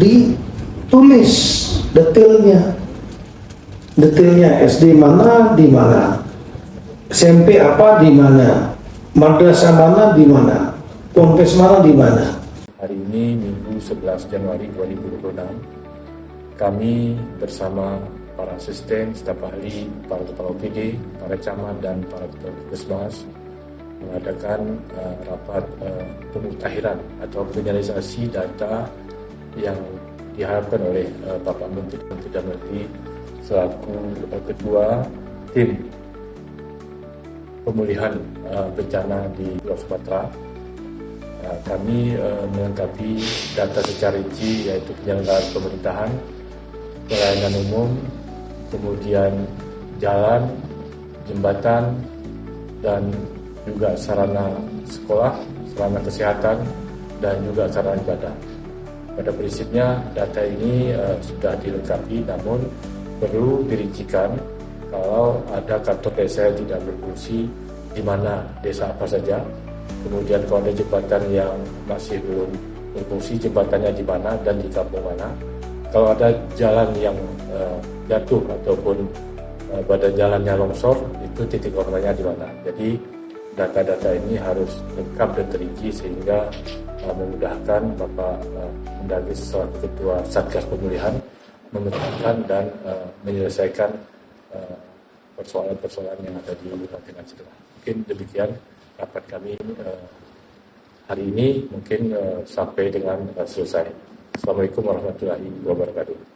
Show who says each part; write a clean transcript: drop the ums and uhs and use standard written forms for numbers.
Speaker 1: ditulis detailnya SD mana di mana, SMP apa di mana, madrasah mana di mana, ponpes mana di mana.
Speaker 2: Hari ini Minggu 11 Januari 2026, kami bersama para asisten, staf ahli, para kepala OPD, para camat dan para ketua puskesmas mengadakan rapat pemutahiran atau finalisasi data yang diharapkan oleh Bapak Menteri Dalam Negeri selaku ketua tim pemulihan bencana di Pulau Sumatera. Kami melengkapi data secara rinci, yaitu penyelenggaraan pemerintahan, pelayanan umum, kemudian jalan, jembatan, dan juga sarana sekolah, sarana kesehatan, dan juga sarana ibadah. Pada prinsipnya data ini sudah dilengkapi, namun perlu dirincikan kalau ada kantor desa yang tidak berfungsi, di mana desa apa saja. Kemudian kalau ada jembatan yang masih belum berfungsi, jembatannya di mana dan di kampung mana. Kalau ada jalan yang jatuh ataupun badan jalannya longsor, itu titik korbannya di mana. Jadi data-data ini harus lengkap dan terinci sehingga memudahkan Bapak Mendagri selaku Ketua Satgas Pemulihan memetakan dan menyelesaikan persoalan-persoalan yang ada di Kabupaten Cirebon. Mungkin demikian rapat kami hari ini, mungkin sampai dengan selesai. Assalamualaikum warahmatullahi wabarakatuh.